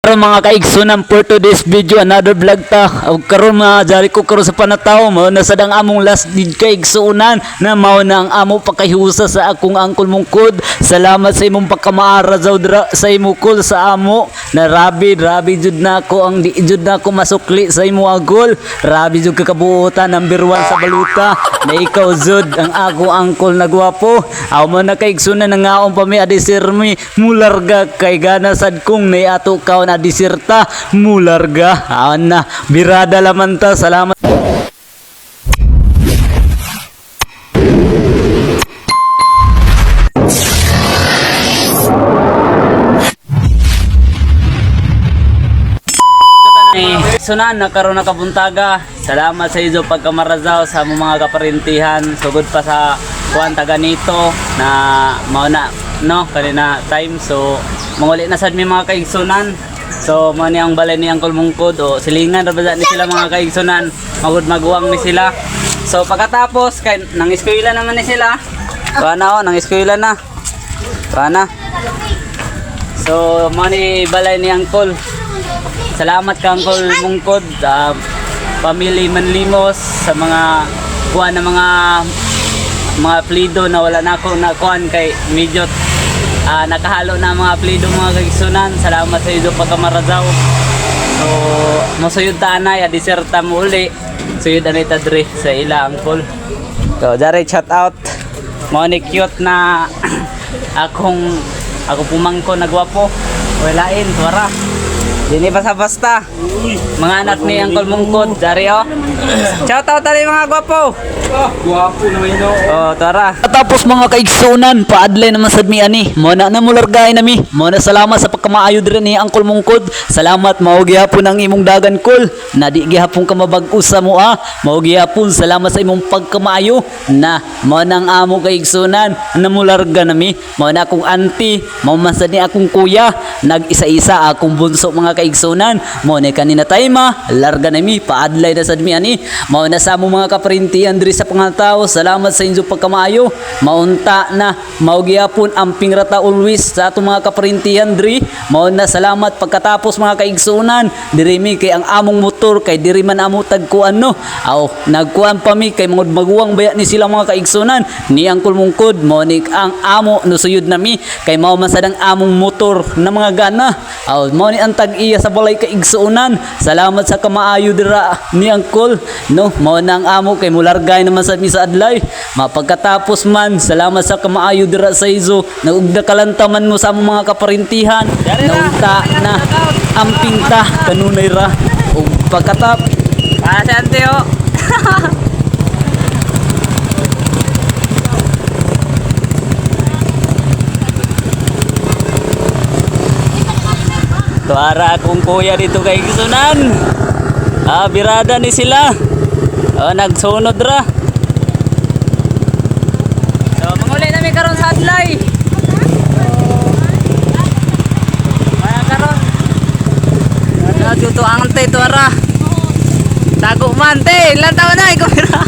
Karon mga kaigsunan for today's video another vlog ta. Og karon mga jari ko karon sa panataw mao na sad ang among last vid kaigsunan na mao na ang amo pakahiusa sa akong angkol mungkod. Salamat sa imong pagkamaara sa imo kol sa amo. Na rabi jud nako ang di jud nako masukli sa imo agol. Rabi jud kakabuotan number 1 sa baluta. Na ikaw jud ang ako angkol na gwapo. Aw mo na kaigsunan na ngaon pa mi adisirmi mularga kay gana sad kong nay ato kaon na diserta mularga na birada laman ta. Salamat. Sunan nakaroon na kabuntaga. Salamat sa iyo pagkamarazaw sa mga kaparintihan sugod pa sa kuan taga nito na mao na no kanina time. So manguli na sad mi mga kaigsunan. So mo ni ang balay ni Angkol Mungkod o silingan ra ba ni sila mga kaigsunan, magud maguwang ni sila. So pagkatapos kay nang eskwela naman ni sila. Kuana nang eskwela na. Kuana. So mo ni balay ni Angkol. Salamat ka Angkol Mungkod, Family Manlimos sa mga kuan na mga plido na wala na ako na kuan kay medyo nakahalo na mga plido mga kaigsunan. Salamat sa iyo pagkamarazaw. So masuyod ta anay diserta mo uli. Suyod anay ta dre sa ila angkol. So dare shout out mo ni cute na ako pumangko nagwapo. Walain suara. Dini basta-basta. Mga anak ni Angkol Mungkod, dari shout out tali mga gwapo. Gwapo naman yun. Oh, tara. Tapos mga kaigsunan, paadlay naman sad mi ani. Mo na mulargay na mi. Mo na salamat sa pagkamaayo dire ni Angkol Mungkod. Salamat mao gihapon ang imong dagan kol. Na di gihapon ka mabag-os sa mo Mao gihapon salamat sa imong pagkamaayo na mo nang amo kaigsunan na mularga na mi. Mo na akong auntie, mao man sad ni akong kuya, nag-isa-isa akong bunso mga kaigsunan. Mo na kanina tayma, larga na mi paadlay na sad mi ani. Mao na sa among mga kaparintihan diri sa pangataw. Salamat sa inyo pagkamaayo. Maunta na mao gyapon ang pingrata always sa atong mga kaparintihan diri. Mao na salamat pagkatapos mga kaigsunan diri mi kay ang among motor kay diri man amo tagkuan no. Aw nagkuan pa mi kay mangud maguwang baya ni sila mga kaigsunan ni Angkol Mungkod. Mao ni ang amo no suyod na mi kay mao man sad ang among motor na mga gana. Aw mao ni ang tag-iya sa balay kaigsunan. Salamat sa kamaayo dira ni Angkol no. Mao na ang amo kay mulargay naman sa misa adlay. Mapagkatapos man salamat sa kamaayo dira sa izo. Naugda kalantaman mo sa among mga kaparintihan. Naunta na amping ta kanunay ra. Ug pagkatap si Anteo. Tuara akong kuya dito kay Gisunan. Birada ni sila. Nagsunod ra. So manguli namin karon sa adlay. Maya karon. Dito ang ante tuara. Tago man te, ilan taon na ikaw mira.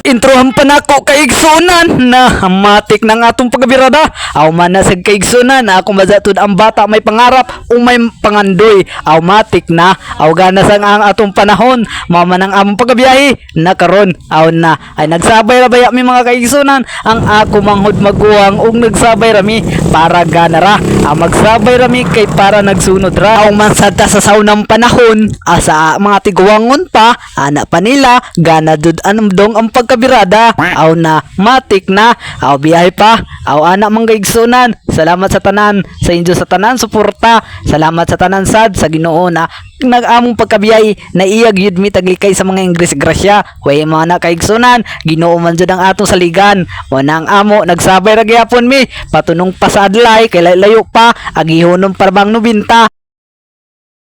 Introhan pa nako kaigsunan na matik ng atong pagabirada. Aw man na sa kaigsunan ako mazatod ang bata may pangarap o may pangandoy. Aw matik na aw gana sang ang atong panahon mama nang among pagabiyahe na karon aw na ay nagsabay ra baya mi mga kaigsunan ang ako manghod maguwang ug nagsabay ra mi para gana ra magsabay ra mi kay para nagsunod ra. Aw man sad ta sa saunang panahon asa mga tiguwangon pa ana pa nila gana dud anumdong ang birada aw na matik na aw biyahe pa aw ana mga kaigsunan. Salamat sa tanan sa inyo sa tanan suporta. Salamat sa tanan sad sa Ginoo na nag-among pagkabiyahe na iyag yud mi taglikay sa mga Ingles grasya. Way mga na kaigsunan Ginoo man jud ang atong saligan. Mo nang amo nagsabay ra gyapon mi patunong pa sa adlay kay layo pa agihonon parabang 90.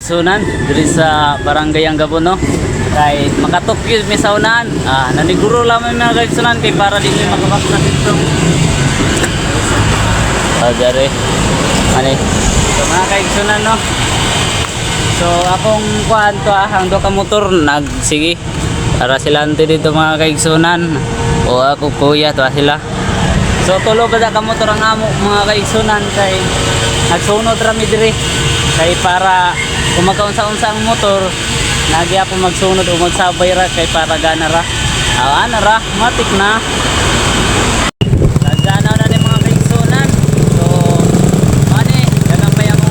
Sunan diri sa barangay Anggabon no. Kay makatokyo mi sa unahan. Naniguro lamang mga kaigsunan kay para di mi makabak na dito. Dere. Ani. So mga kaigsunan no. So akong kuan to ang do ka motor sige para silante dito mga kaigsunan o ako kuya to sila. So tulo ba ka motor ang amo mga kaigsunan kay nagsunod rami diri kay para kung magkaunsa-unsa ang motor nagi ako magsunod o magsabay ra kay para gana ra. Ana ra matik na. Naganaw na ni mga kaigsunan. So ani dagang pa yung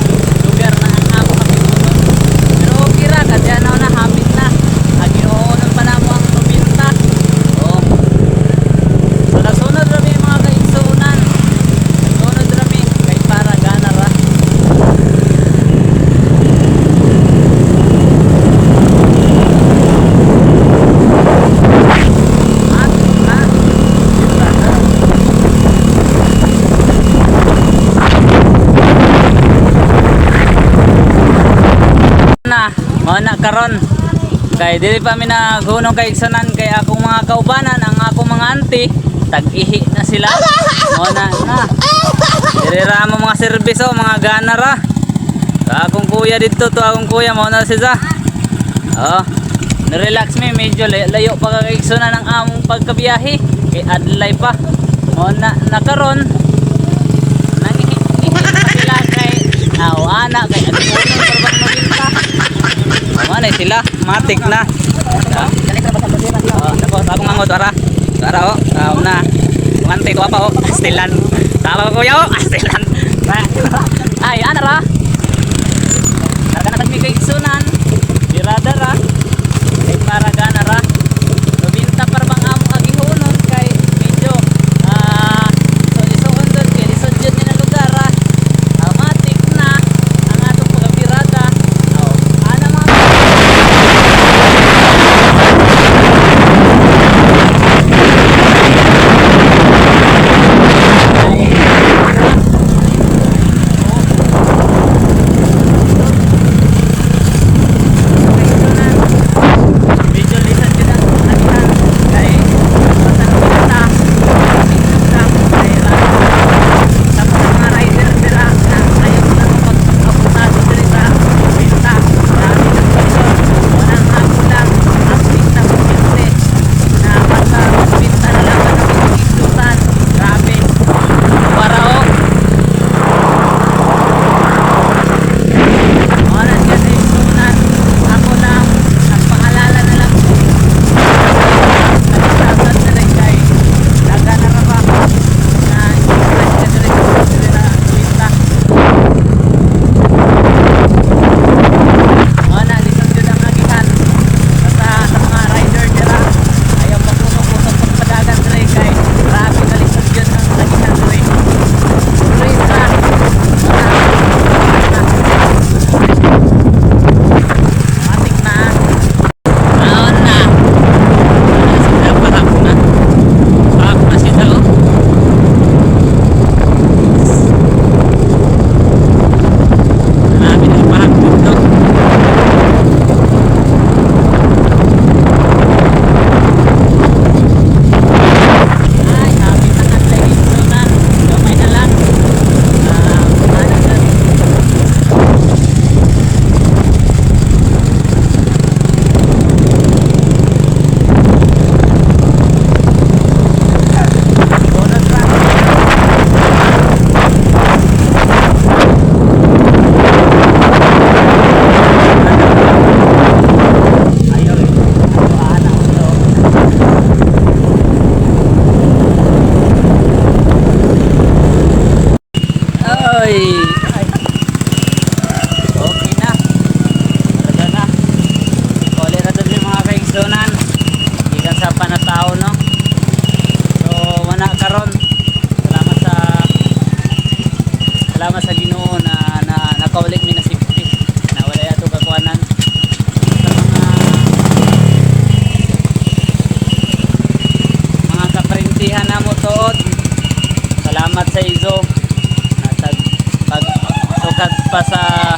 lugar na ang amo kami sunod. Pero okay ra kasi anaw na hapit na. Agiuunan pa na mo ang probinsya. Oh. So nasunod rami mga kaigsunan. Nasunod rami kay para gana ra. Mana karon kay dili pa mi naghunong kay igsunan kay akong mga kaubanan ang akong mga auntie tag-ihi na sila. Mana na. Diri ra mo mga serbisyo mga gana ra. Akong kuya dito to akong kuya mo na siya. Oh, relax mi medyo layo pa kay igsunan ang among pagkabiyahe kay adlay pa. Mana na karon nangihi pa sila kay ana kay adunong parang mabinta. Mana sila matik na. Oh, tapos akong mangot ara. Ara oh, na. Mante ko apa oh, stilan. Talo ko yo, stilan. Ay, ana ra. Kana tagmi kay igsunan. Dirada ra. Kay para gana ra. Probinta para bang amo agihunod kay medyo so isuon dun kay lisod jud ni na lugar ra. Matik na ang atong pagabirada. Oh, ana mga pa sa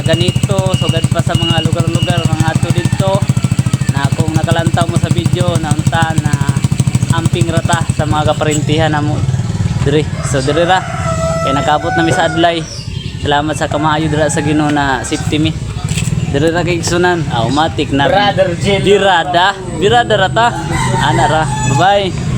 ganito, sugad pa sa mga lugar-lugar mga ato dito na kung nakalantaw mo sa video na unta na amping rata sa mga kaparintihan na mo diri. So diri ra kay nakabot na mi sa adlay Salamat sa kamaayo dira sa Ginoo na safety mi. Dira ra kay sunan, automatic na. Brother Jello. Birada rata. Ana ra. Bye-bye.